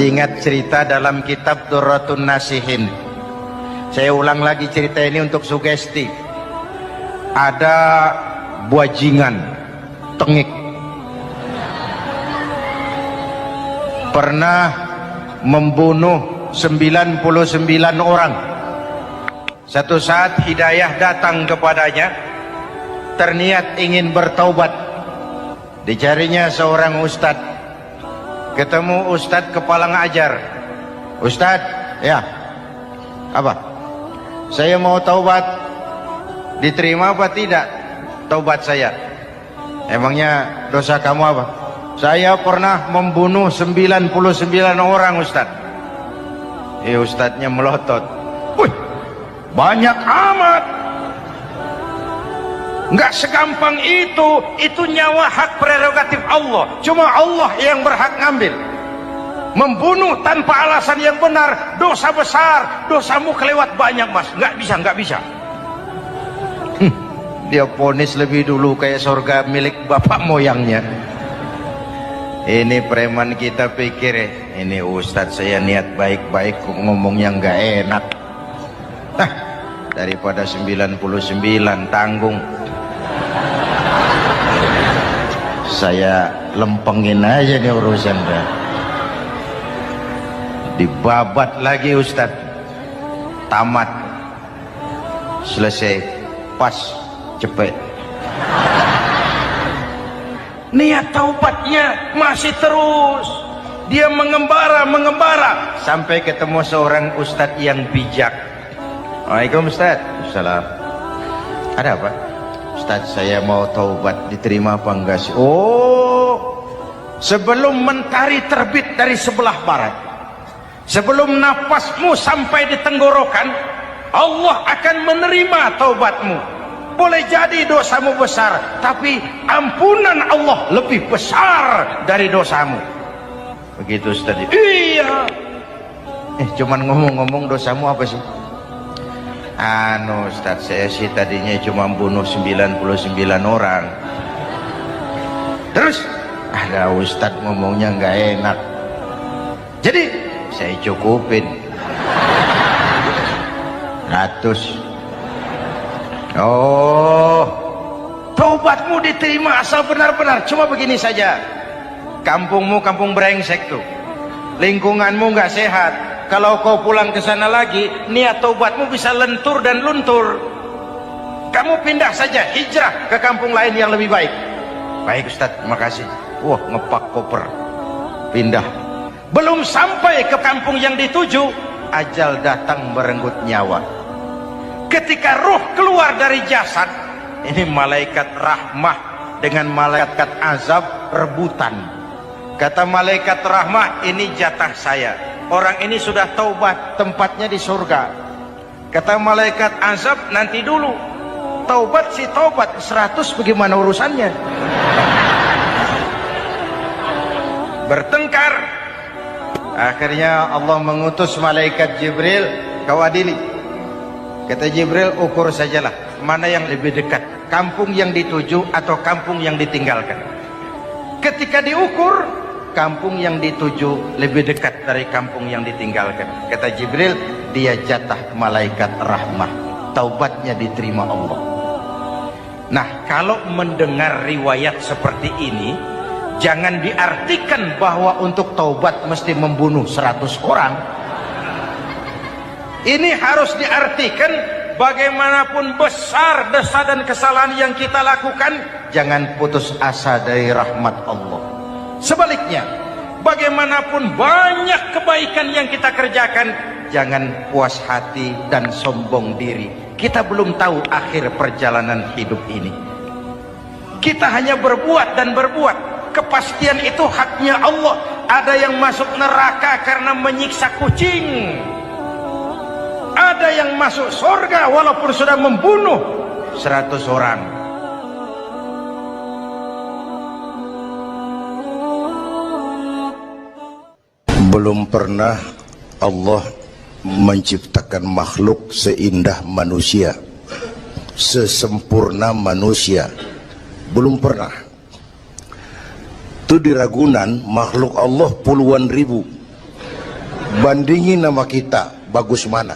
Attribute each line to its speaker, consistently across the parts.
Speaker 1: Masih ingat cerita dalam kitab Durratun Nasihin? Saya ulang lagi cerita ini untuk sugesti. Ada buajingan tengik pernah membunuh 99 orang. Satu saat hidayah datang kepadanya, terniat ingin bertaubat. Dicarinya seorang ustadz. Ketemu ustadz kepala ngajar. Ustadz, ya, apa? Saya mau taubat. Diterima apa tidak taubat saya? Emangnya dosa kamu apa? Saya pernah membunuh 99 orang, ustadz. Ustadznya melotot. Wih, banyak amat. Enggak segampang itu nyawa hak prerogatif Allah. Cuma Allah yang berhak ngambil. Membunuh tanpa alasan yang benar dosa besar. Dosamu kelewat banyak, mas. Enggak bisa. Dia vonis lebih dulu kayak surga milik bapak moyangnya. Ini preman kita pikir ini ustadz saya niat baik-baik ngomongnya enggak enak. Daripada 99 tanggung, saya lempengin aja nih urusan dah. Dibabat lagi ustadz. Tamat. Selesai. Pas. Cepet. Niat taubatnya masih terus. Dia mengembara sampai ketemu seorang ustadz yang bijak. Waalaikumsalam ustadz. Salam. Ada apa? Ustadz, saya mau taubat, diterima apa enggak sih? Oh, sebelum mentari terbit dari sebelah barat, sebelum nafasmu sampai di tenggorokan, Allah akan menerima taubatmu. Boleh jadi dosamu besar, tapi ampunan Allah lebih besar dari dosamu. Begitu Ustadz. Iya. Cuman ngomong-ngomong dosamu apa sih? Ustadz, saya sih tadinya cuma bunuh 99 orang. Terus ada ustadz ngomongnya nggak enak, jadi saya cukupin 100. Oh, taubatmu diterima asal benar-benar. Cuma begini saja, kampungmu kampung brengsek tuh, lingkunganmu nggak sehat. Kalau kau pulang ke sana lagi, niat taubatmu bisa lentur dan luntur. Kamu pindah saja, hijrah ke kampung lain yang lebih baik. Baik Ustadz, terima kasih. Wah, ngepak koper, pindah. Belum sampai ke kampung yang dituju, ajal datang merenggut nyawa. Ketika ruh keluar dari jasad, ini malaikat rahmah dengan malaikat azab rebutan. Kata malaikat rahmah, ini jatah saya. Orang ini sudah taubat, tempatnya di surga. Kata malaikat azab, nanti dulu. Taubat si taubat, 100 bagaimana urusannya? Bertengkar. Akhirnya Allah mengutus malaikat Jibril, kau adili. Kata Jibril, ukur sajalah mana yang lebih dekat, kampung yang dituju atau kampung yang ditinggalkan. Ketika diukur, kampung yang dituju lebih dekat dari kampung yang ditinggalkan. Kata Jibril, dia jatah malaikat rahmah, taubatnya diterima Allah. Nah, kalau mendengar riwayat seperti ini, jangan diartikan bahwa untuk taubat mesti membunuh 100 orang. Ini harus diartikan bagaimanapun besar dosa dan kesalahan yang kita lakukan, jangan putus asa dari rahmat Allah. Sebaliknya, bagaimanapun banyak kebaikan yang kita kerjakan, jangan puas hati dan sombong diri. Kita belum tahu akhir perjalanan hidup ini. Kita hanya berbuat dan berbuat. Kepastian itu haknya Allah. Ada yang masuk neraka karena menyiksa kucing. Ada yang masuk surga walaupun sudah membunuh 100 orang. Belum pernah Allah menciptakan makhluk seindah manusia, sesempurna manusia. Belum pernah. Itu di Ragunan makhluk Allah puluhan ribu.
Speaker 2: Bandingin nama kita, bagus mana?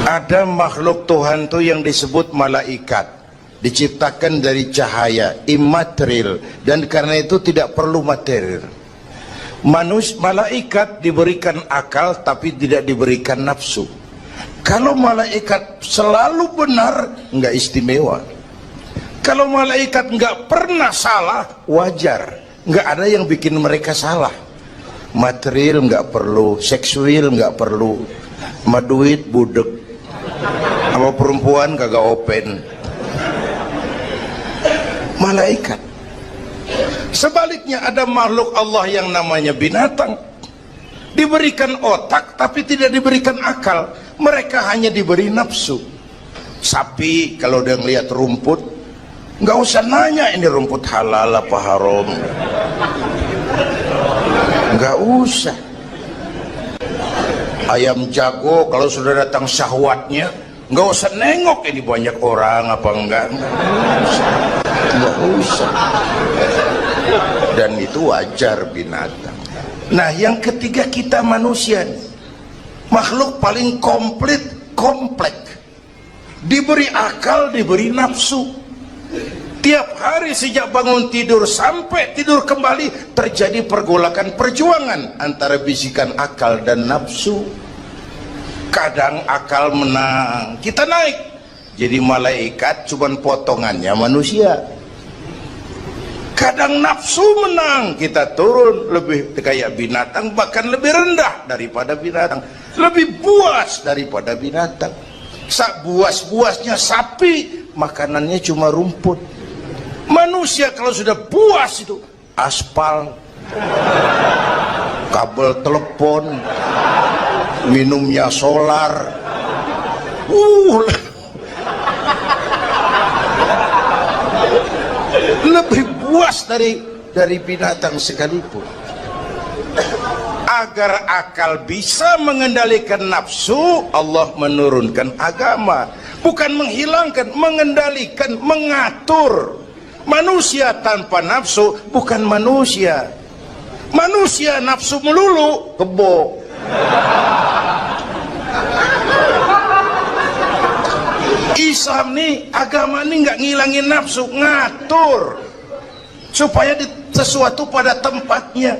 Speaker 2: Ada makhluk Tuhan tuh yang disebut malaikat, diciptakan dari cahaya, immaterial, dan karena itu tidak perlu material. Malaikat diberikan akal tapi tidak diberikan nafsu. Kalau malaikat selalu benar, nggak istimewa. Kalau malaikat nggak pernah salah, wajar. Nggak ada yang bikin mereka salah. Material nggak perlu, seksual nggak perlu, sama duit budek, sama perempuan kagak open. Malaikat. Sebaliknya ada makhluk Allah yang namanya binatang, diberikan otak tapi tidak diberikan akal. Mereka hanya diberi nafsu. Sapi kalau dia ngelihat rumput, nggak usah nanya ini rumput halal apa haram, nggak usah. Ayam jago kalau sudah datang syahwatnya, nggak usah nengok ini banyak orang apa enggak, nggak usah. Dan itu wajar binatang. Nah yang ketiga kita manusia, makhluk paling kompleks, diberi akal, diberi nafsu. Tiap hari sejak bangun tidur sampai tidur kembali terjadi pergolakan perjuangan antara bisikan akal dan nafsu. Kadang akal menang, kita naik jadi malaikat, cuman potongannya manusia. Kadang nafsu menang, kita turun lebih kayak binatang, bahkan lebih rendah daripada binatang, lebih buas daripada binatang. Buas-buasnya sapi, makanannya cuma rumput. Manusia kalau sudah buas itu aspal, kabel telepon, minumnya solar, lebih buas dari binatang sekalipun. Agar akal bisa mengendalikan nafsu, Allah menurunkan agama, bukan menghilangkan, mengendalikan, mengatur. Manusia tanpa nafsu bukan manusia. Manusia nafsu melulu, kebo. Islam nih, agama nih nggak ngilangin nafsu, ngatur supaya sesuatu pada tempatnya.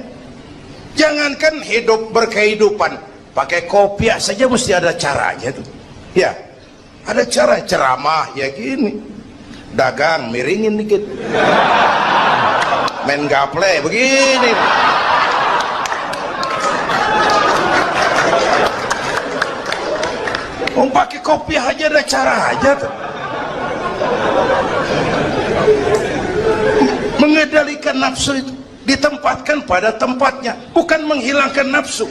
Speaker 2: Jangankan hidup berkehidupan, pakai kopiah saja mesti ada caranya tuh. Ya, ada cara ceramah ya gini, dagang miringin dikit, main gaple begini. Pakai kopiah aja ada cara aja tuh. Mengendalikan nafsu itu ditempatkan pada tempatnya, bukan menghilangkan nafsu.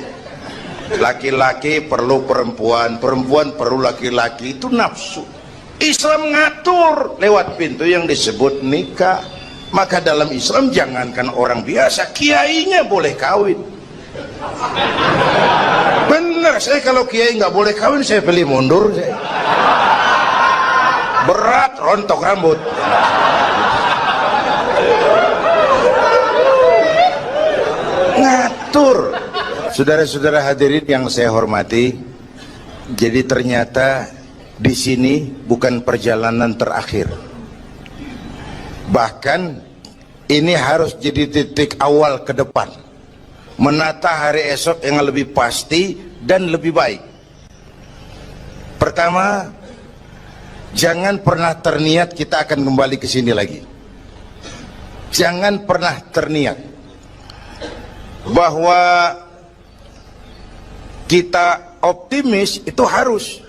Speaker 2: Laki-laki perlu perempuan, perempuan perlu laki-laki, itu nafsu. Islam ngatur lewat pintu yang disebut nikah. Maka dalam Islam jangankan orang biasa, kiainya boleh kawin. Bener, saya kalau kiai nggak boleh kawin saya pilih mundur saya. Berat rontok rambut. Ngatur. Saudara-saudara hadirin yang saya hormati, jadi ternyata di sini bukan perjalanan terakhir. Bahkan ini harus jadi titik awal ke depan, menata hari esok yang lebih pasti dan lebih baik. Pertama, jangan pernah terniat kita akan kembali ke sini lagi. Jangan pernah terniat bahwa kita optimis, itu harus.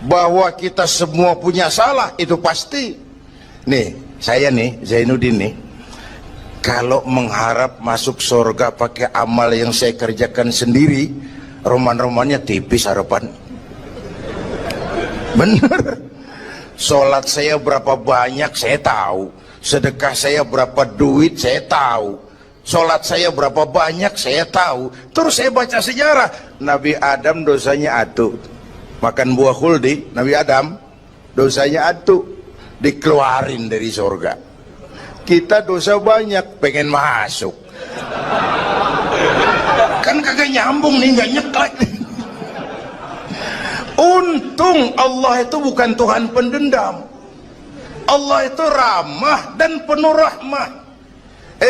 Speaker 2: Bahwa kita semua punya salah, itu pasti. Nih, saya nih, Zainuddin nih, kalau mengharap masuk surga pakai amal yang saya kerjakan sendiri, roman-romannya tipis harapan. Bener. Sholat saya berapa banyak saya tahu, sedekah saya berapa duit saya tahu, sholat saya berapa banyak saya tahu. Terus saya baca sejarah, Nabi Adam dosanya atu, makan buah khuldi. Nabi Adam dosanya atu, dikeluarin dari surga. Kita dosa banyak, pengen masuk. Kan kagak nyambung nih, nggak nyeklek nih. Untung Allah itu bukan Tuhan pendendam. Allah itu ramah dan penuh rahmah.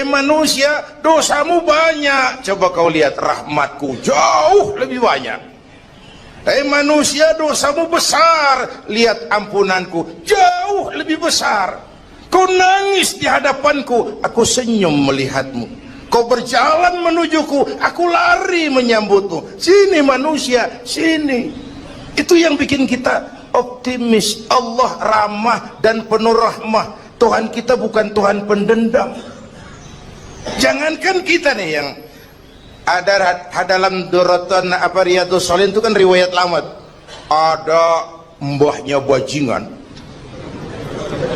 Speaker 2: Manusia, dosamu banyak, coba kau lihat rahmatku jauh lebih banyak. Manusia, dosamu besar, lihat ampunanku jauh lebih besar. Kau nangis di hadapanku, aku senyum melihatmu. Kau berjalan menujuku, aku lari menyambutmu. Sini manusia, sini. Itu yang bikin kita optimis. Allah ramah dan penuh rahmah. Tuhan kita bukan Tuhan pendendam. Jangankan kita nih yang ada dalam Dorotan Riyadhus Shalihin itu kan riwayat lama. Ada mbahnya bajingan,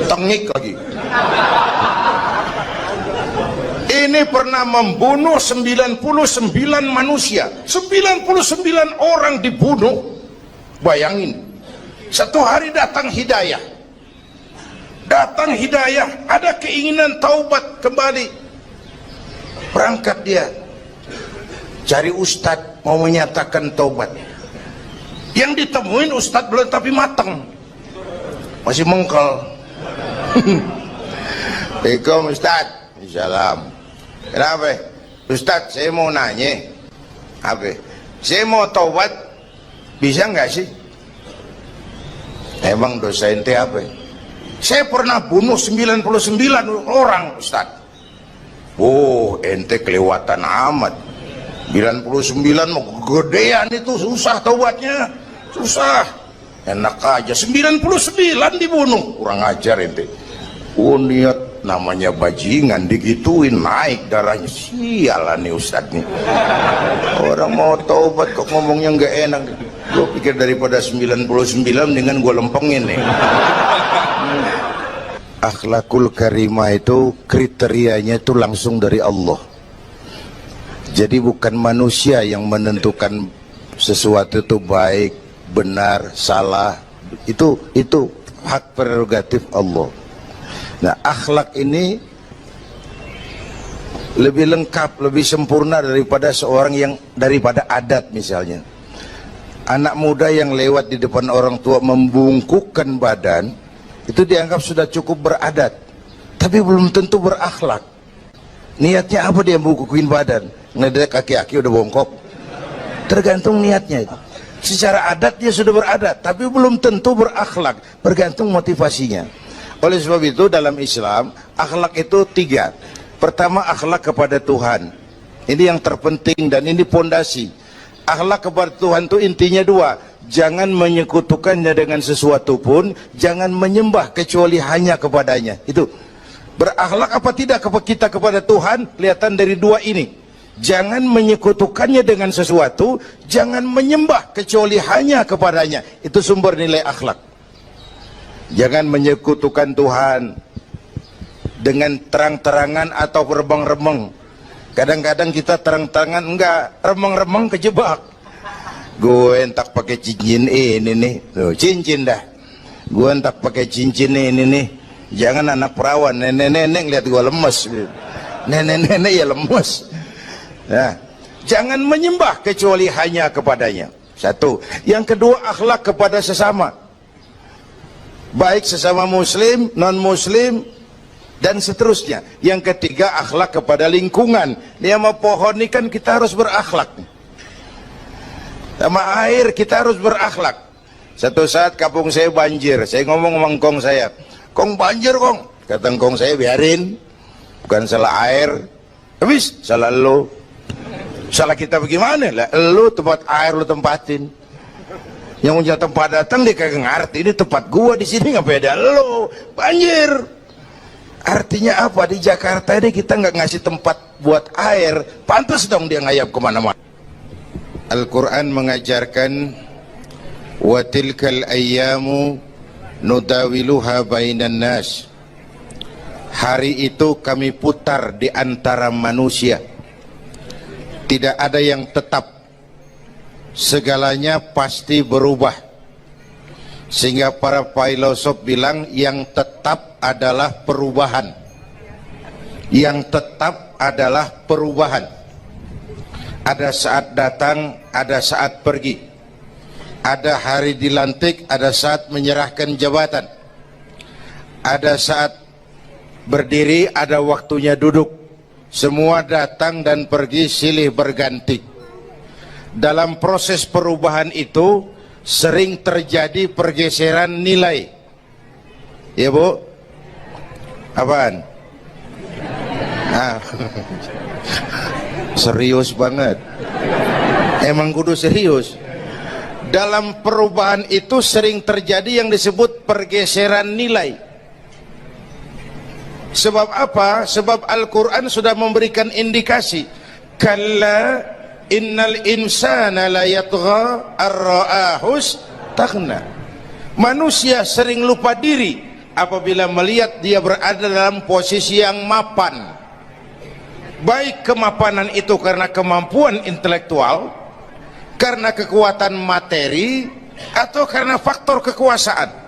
Speaker 2: tengik lagi. Ini pernah membunuh 99 manusia, 99 orang dibunuh. Bayangin, satu hari datang hidayah, ada keinginan taubat kembali, berangkat dia cari ustadz mau menyatakan taubat. Yang ditemuin ustadz belum tapi matang, masih mengkel. Assalamualaikum ustadz. Salam. Kenapa ustadz, saya mau nanya apa, saya mau taubat, bisa nggak sih? Emang dosa ente apa? Saya pernah bunuh 99 orang ustadz. Oh, ente kelewatan amat. 99 mau gedean itu, susah taubatnya, susah. Enak aja 99 dibunuh, kurang ajar ente. Oh, niat namanya bajingan digituin naik darahnya. Sialan nih ustadz nih. Orang mau taubat kok ngomongnya nggak enak. Gue pikir daripada 99 dengan gue lempengin nih. Akhlakul karimah itu kriterianya itu langsung dari Allah. Jadi bukan manusia yang menentukan sesuatu itu baik, benar, salah. Itu hak prerogatif Allah. Nah, akhlak ini lebih lengkap, lebih sempurna daripada daripada adat misalnya. Anak muda yang lewat di depan orang tua membungkukkan badan, itu dianggap sudah cukup beradat, tapi belum tentu berakhlak. Niatnya apa dia bungkukin badan? Ngedek kaki-kaki udah bongkok. Tergantung niatnya. Secara adat dia sudah beradat, tapi belum tentu berakhlak, bergantung motivasinya. Oleh sebab itu dalam Islam, akhlak itu 3. Pertama, akhlak kepada Tuhan. Ini yang terpenting dan ini pondasi. Akhlak kepada Tuhan itu intinya 2. Jangan menyekutukannya dengan sesuatu pun, jangan menyembah kecuali hanya kepadanya. Itu berakhlak apa tidak kita kepada Tuhan, kelihatan dari 2 ini. Jangan menyekutukannya dengan sesuatu, jangan menyembah kecuali hanya kepadanya. Itu sumber nilai akhlak. Jangan menyekutukan Tuhan dengan terang-terangan atau remeng-remeng. Kadang-kadang kita terang-terangan enggak, remeng-remeng kejebak. Gue entak pakai cincin ini nih, loh, cincin dah. Gue entak pakai cincin ini nih. Jangan anak perawan, nenek-nenek lihat gue lemes. Nenek-nenek ya lemes. Nah, jangan menyembah kecuali hanya kepadanya. 1. Yang kedua, akhlak kepada sesama. Baik sesama muslim, non-muslim, dan seterusnya. Yang ketiga, akhlak kepada lingkungan. Ini sama pohon ini kan kita harus berakhlak. Sama air kita harus berakhlak. Satu saat kampung saya banjir, saya ngomong sama engkong saya, "Kong banjir kong." Kata engkong saya, "Biarin, bukan salah air." Habis, salah lo. Salah kita bagaimana? Lah, lo tempat air lo tempatin. Yang punya tempat datang dia kagak ngerti, ini tempat gua di sini nggak beda lo. Banjir. Artinya apa? Di Jakarta ini kita nggak ngasih tempat buat air, pantas dong dia ngayap kemana-mana. Al-Quran mengajarkan, wa tilkal ayyamu nudawiluha bainan nas. Hari itu kami putar di antara manusia. Tidak ada yang tetap, segalanya pasti berubah. Sehingga para filosof bilang yang tetap adalah perubahan. Yang tetap adalah perubahan. Ada saat datang, ada saat pergi. Ada hari dilantik, ada saat menyerahkan jabatan. Ada saat berdiri, ada waktunya duduk. Semua datang dan pergi silih berganti. Dalam proses perubahan itu sering terjadi pergeseran nilai. Ya Bu? Apaan? Ah. Serius banget. Emang kudu serius. Dalam perubahan itu sering terjadi yang disebut pergeseran nilai. Sebab apa? Sebab Al-Quran sudah memberikan indikasi. Kalla innal insana la yatgha ar-ra'ahus taghna. Manusia sering lupa diri apabila melihat dia berada dalam posisi yang mapan. Baik kemapanan itu karena kemampuan intelektual, karena kekuatan materi, atau karena faktor kekuasaan.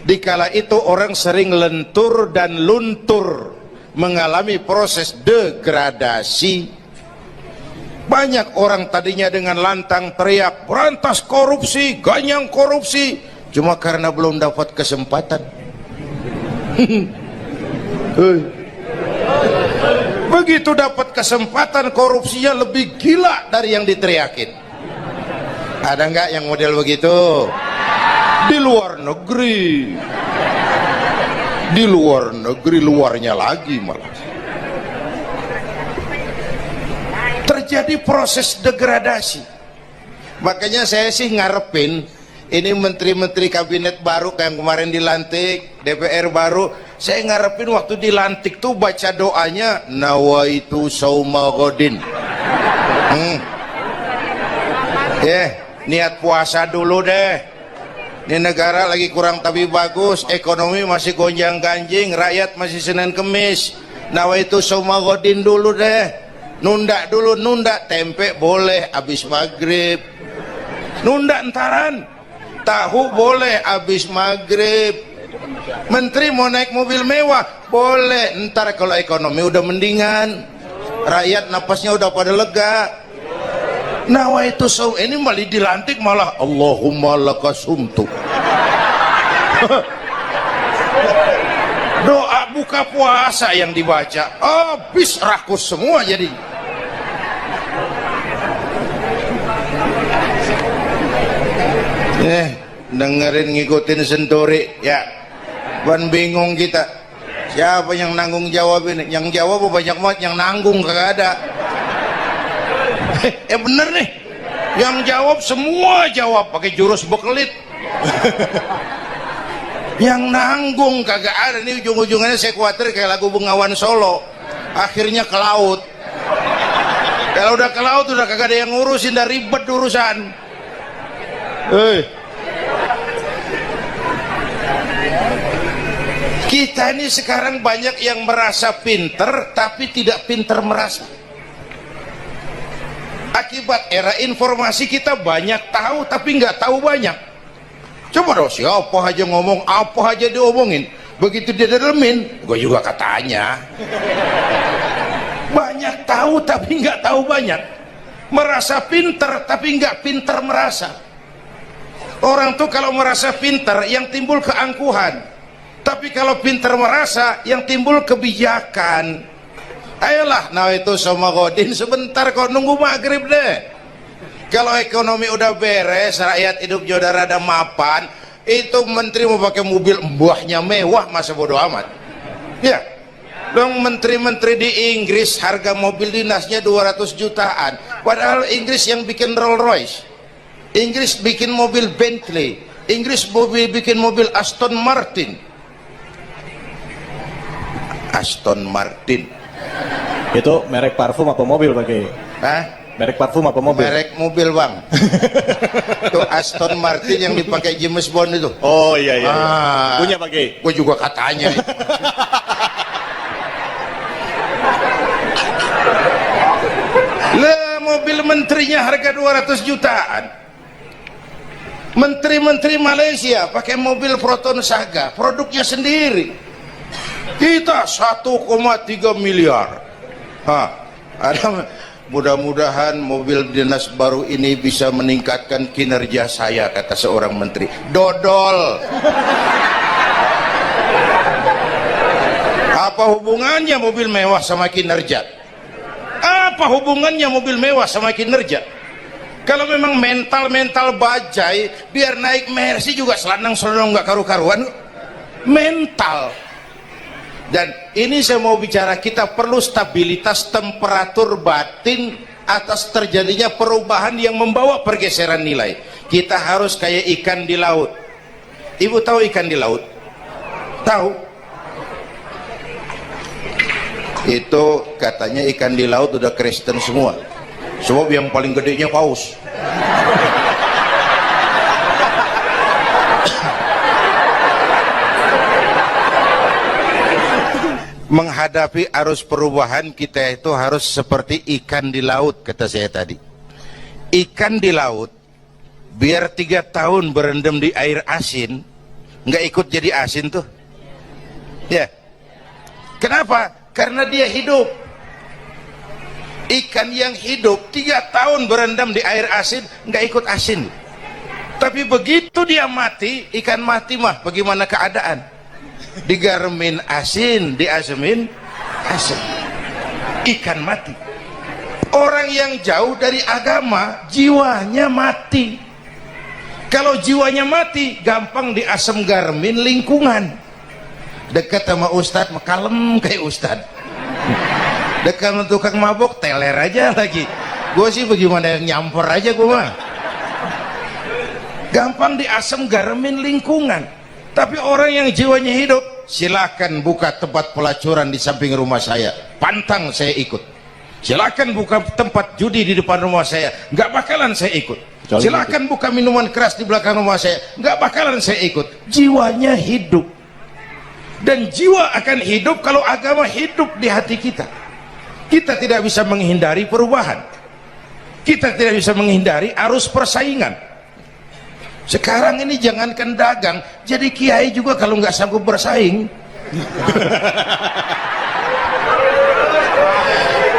Speaker 2: Dikala itu orang sering lentur dan luntur, mengalami proses degradasi. Banyak orang tadinya dengan lantang teriak berantas korupsi, ganyang korupsi, cuma karena belum dapat kesempatan. Begitu dapat kesempatan, korupsinya lebih gila dari yang diteriakin. Ada nggak yang model begitu? Di luar negeri. Di luar negeri, luarnya lagi malah. Terjadi proses degradasi. Makanya saya sih ngarepin ini menteri-menteri kabinet baru kayak yang kemarin dilantik, DPR baru, saya ngarepin waktu dilantik tuh baca doanya nawaitu sauma godin. Niat puasa dulu deh. Ini negara lagi kurang tapi bagus, ekonomi masih gonjang ganjing, rakyat masih Senin Kemis. Nawaitu sauma godin dulu deh. Nunda dulu, nunda tempe boleh habis maghrib. Nunda entaran. Tahu boleh habis maghrib. Menteri mau naik mobil mewah boleh, ntar kalau ekonomi udah mendingan, rakyat napasnya udah pada lega. Nawaitu saum, ini malah dilantik malah Allahumma lakasumtu. Doa buka puasa yang dibaca habis rakus semua jadi. Dengerin ngikutin senturi ya, ban bingung kita. Siapa yang nanggung jawab ini? Yang jawab banyak banget, yang nanggung kagak ada. Bener nih, yang jawab semua jawab pakai jurus bekelit. Yang nanggung kagak ada. Nih ujung-ujungnya saya khawatir kayak lagu Bengawan Solo, akhirnya ke laut. Kalau udah ke laut udah kagak ada yang ngurusin, udah ribet urusan. Kita ini sekarang banyak yang merasa pinter tapi tidak pinter merasa. Akibat era informasi kita banyak tahu tapi nggak tahu banyak. Coba dong, siapa aja ngomong apa aja diomongin, begitu dia dalemin, gue juga katanya. Banyak tahu tapi nggak tahu banyak. Merasa pinter tapi nggak pinter merasa. Orang tuh kalau merasa pinter yang timbul keangkuhan, tapi kalau pinter merasa yang timbul kebijakan. Ayolah, nah itu sama godin sebentar kok, nunggu maghrib deh. Kalau ekonomi udah beres, rakyat hidup jodoh rada mapan, itu menteri mau pakai mobil buahnya mewah, masa bodo amat. Ya, dong menteri-menteri di Inggris harga mobil dinasnya 200 jutaan, padahal Inggris yang bikin Rolls Royce, Inggris bikin mobil Bentley, Inggris bikin mobil Aston Martin. Aston Martin
Speaker 3: itu merek parfum apa mobil pakai?
Speaker 2: Hah?
Speaker 3: Merek parfum apa mobil?
Speaker 2: Merek mobil bang. Itu Aston Martin yang dipakai James Bond itu.
Speaker 3: Oh iya iya. Punya pakai?
Speaker 2: Gue juga katanya. Lah mobil menterinya harga 200 jutaan. Menteri-menteri Malaysia pakai mobil Proton Saga, produknya sendiri. Kita 1,3 miliar. Ada, mudah-mudahan mobil dinas baru ini bisa meningkatkan kinerja saya, kata seorang menteri. Dodol. Apa hubungannya mobil mewah sama kinerja? Apa hubungannya mobil mewah sama kinerja? Kalau memang mental bajai, biar naik Mercy juga selanang-selanang nggak karu-karuan. Mental. Dan ini saya mau bicara, kita perlu stabilitas temperatur batin atas terjadinya perubahan yang membawa pergeseran nilai. Kita harus kayak ikan di laut. Ibu tahu ikan di laut? Tahu? Itu katanya ikan di laut udah Kristen semua. Sebab yang paling gedenya paus. Menghadapi arus perubahan kita itu harus seperti ikan di laut, kata saya tadi. Ikan di laut biar 3 tahun berendam di air asin, nggak ikut jadi asin tuh ya. Kenapa? Karena dia hidup. Ikan yang hidup 3 tahun berendam di air asin nggak ikut asin. Tapi begitu dia mati, ikan mati mah bagaimana keadaan? Digaremin asin, diasemin asin. Ikan mati. Orang yang jauh dari agama, jiwanya mati. Kalau jiwanya mati, gampang diasem garemin lingkungan. Dekat sama ustadz, kalem kayak ustadz. Dekat sama tukang mabok, teler aja lagi. Gue sih bagaimana yang nyampor aja gue mah. Gampang diasem garemin lingkungan. Tapi orang yang jiwanya hidup, silakan buka tempat pelacuran di samping rumah saya, pantang saya ikut. Silakan buka tempat judi di depan rumah saya, nggak bakalan saya ikut. Silakan buka minuman keras di belakang rumah saya, nggak bakalan saya ikut. Jiwanya hidup. Dan jiwa akan hidup kalau agama hidup di hati kita. Kita tidak bisa menghindari perubahan. Kita tidak bisa menghindari arus persaingan. Sekarang ini jangankan dagang, jadi kiai juga kalau nggak sanggup bersaing.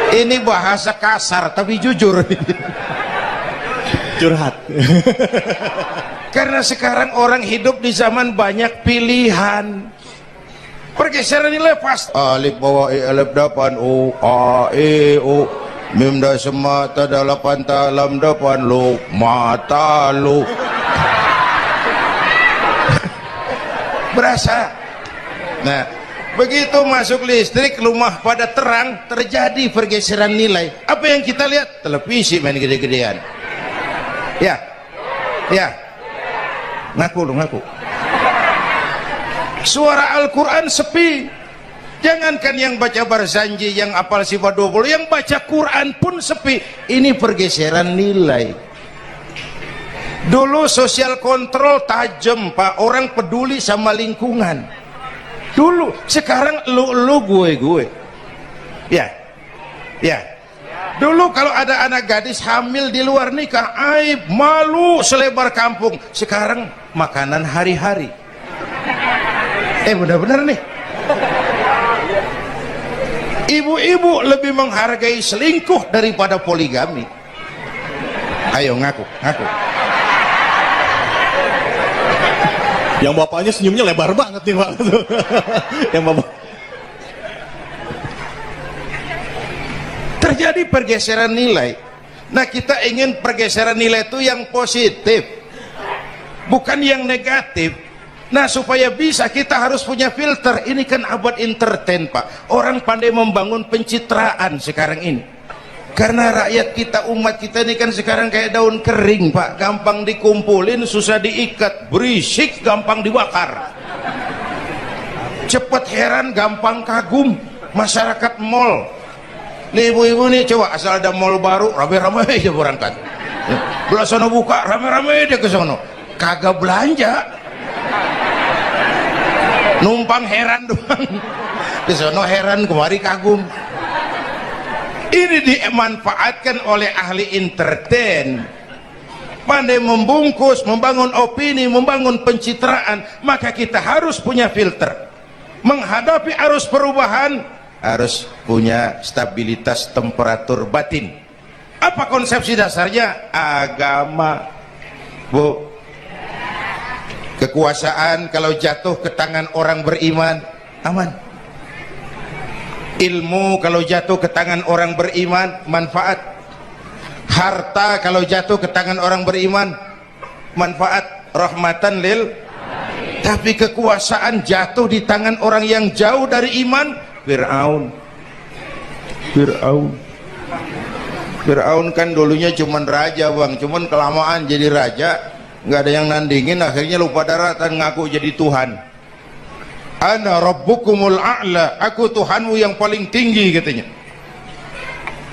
Speaker 2: Ini bahasa kasar tapi jujur.
Speaker 3: Curhat.
Speaker 2: Karena sekarang orang hidup di zaman banyak pilihan. Pergeseran nilai pasti. Alif bawah e alif depan u a e u mim da semata dalapan talam depan lu mata lu. Berasa. Nah, begitu masuk listrik, rumah pada terang, terjadi pergeseran nilai. Apa yang kita lihat? Televisi main gede-gedean. Ya, ya. Ngaku lu, ngaku. Suara Al-Quran sepi. Jangankan yang baca Barzanji, yang apal sifat 20, yang baca Quran pun sepi. Ini pergeseran nilai. Dulu sosial kontrol tajam, Pak. Orang peduli sama lingkungan. Dulu, sekarang lu gue. Ya. Ya. Dulu kalau ada anak gadis hamil di luar nikah, aib, malu selebar kampung. Sekarang makanan hari-hari. Benar-benar nih. Ibu-ibu lebih menghargai selingkuh daripada poligami. Ayo ngaku.
Speaker 3: Yang bapaknya senyumnya lebar banget nih Pak. Yang bapak.
Speaker 2: Terjadi pergeseran nilai. Nah, kita ingin pergeseran nilai itu yang positif, bukan yang negatif. Nah, supaya bisa kita harus punya filter. Ini kan abad entertain, Pak. Orang pandai membangun pencitraan sekarang ini. Karena rakyat kita, umat kita ini kan sekarang kayak daun kering, Pak. Gampang dikumpulin, susah diikat. Berisik, gampang dibakar. Cepat heran, gampang kagum. Masyarakat mall. Nih ibu-ibu nih, coba asal ada mall baru, rame-rame aja berangkat. Belah sono buka, rame-rame dia ke sono. Kagak belanja. Numpang heran doang. Ke sono heran, kemari kagum. Ini dimanfaatkan oleh ahli entertain, pandai membungkus, membangun opini, membangun pencitraan. Maka kita harus punya filter.
Speaker 1: menghadapi arus perubahan harus punya stabilitas temperatur batin. Apa konsepsi dasarnya? Agama, Bu. Kekuasaan kalau jatuh ke tangan orang beriman aman. Ilmu kalau jatuh ke tangan orang beriman manfaat. Harta kalau jatuh ke tangan orang beriman manfaat, rahmatan lil. Tapi kekuasaan jatuh di tangan orang yang jauh dari iman, Fir'aun kan dulunya cuman raja bang, cuman kelamaan jadi raja nggak ada yang nandingin, akhirnya lupa daratan ngaku jadi Tuhan. Ana rabbukumul a'la, aku Tuhanmu yang paling tinggi katanya.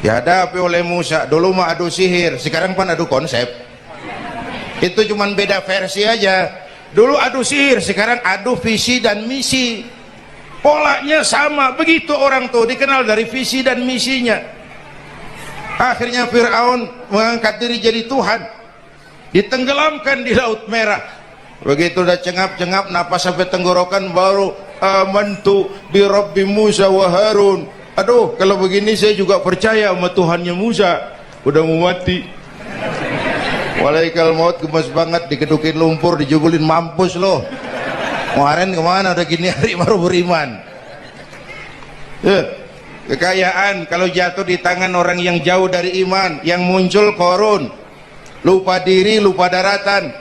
Speaker 1: Dihadapi oleh Musa. Dulu mah adu sihir, sekarang pan adu konsep. Itu cuman beda versi aja. Dulu adu sihir, sekarang adu visi dan misi. Polanya sama, begitu orang tuh dikenal dari visi dan misinya. Akhirnya Fir'aun mengangkat diri jadi Tuhan, ditenggelamkan di Laut Merah. Begitu udah cengap-cengap napas sampai tenggorokan baru amantu bi Rabbi Musa wa Harun. Aduh, kalau begini saya juga percaya sama Tuhannya Musa. Udah mau mati, walaikal maut, gemes banget, dikedukin lumpur, dijubulin, mampus loh. Kemarin kemana udah gini hari baru beriman. Kekayaan kalau jatuh di tangan orang yang jauh dari iman, yang muncul korun, lupa diri, lupa daratan,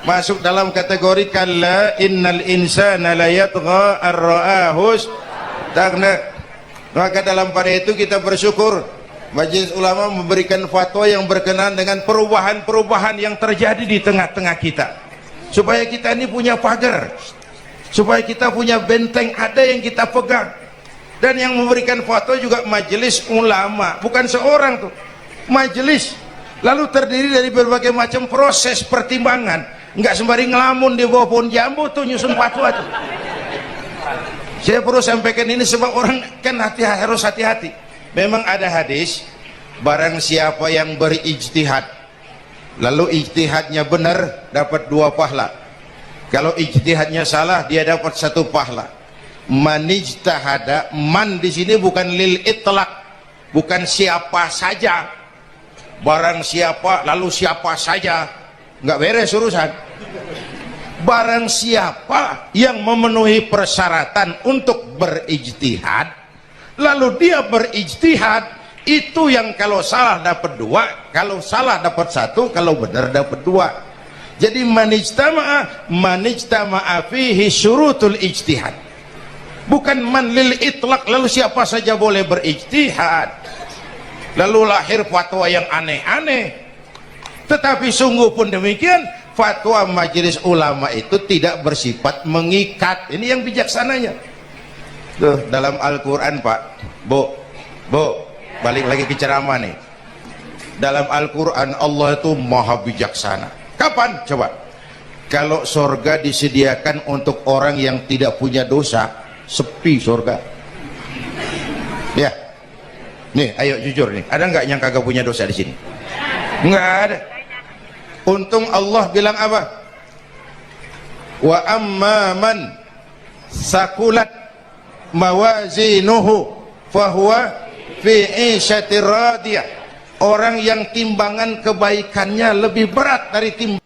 Speaker 1: masuk dalam kategori kalla innal insana la yatgha ar-ra'ahus taghna. Maka dalam pada itu kita bersyukur Majelis Ulama memberikan fatwa yang berkenaan dengan perubahan-perubahan yang terjadi di tengah-tengah kita, supaya kita ini punya pagar, supaya kita punya benteng ada yang kita pegang. Dan yang memberikan fatwa juga Majelis Ulama, bukan seorang tuh, majelis, lalu terdiri dari berbagai macam proses pertimbangan. Nggak sembari ngelamun di bawah pohon jambu tuh nyusun fatwa tuh. Saya perlu sampaikan ini sebab orang kan harus hati-hati. Memang ada hadis, barang siapa yang berijtihad lalu ijtihadnya benar dapat 2 pahala, kalau ijtihadnya salah dia dapat 1 pahala. Manijtahada, man di sini bukan lil itlaq, bukan siapa saja, barang siapa lalu siapa saja, nggak beres urusan. Barang siapa yang memenuhi persyaratan untuk berijtihad lalu dia berijtihad, itu yang kalau salah dapat 2, kalau salah dapat 1, kalau benar dapat 2. Jadi manijtama'a fihi syurutul ijtihad, bukan man lil itlaq lalu siapa saja boleh berijtihad lalu lahir fatwa yang aneh-aneh. Tetapi sungguh pun demikian, fatwa Majelis Ulama itu tidak bersifat mengikat. Ini yang bijaksananya. Tuh dalam Al-Quran Pak, Bu, balik lagi ke ceramah nih. Dalam Al-Quran Allah itu maha bijaksana. Kapan? Coba. Kalau sorga disediakan untuk orang yang tidak punya dosa, sepi sorga. Ya, nih ayo jujur nih, ada nggak yang kagak punya dosa di sini? Nggak ada. Untung Allah bilang apa? Wa amma man sakulat mawazinuhu fahuwa fi 'ishatir radiyah. Orang yang timbangan kebaikannya lebih berat dari timbangan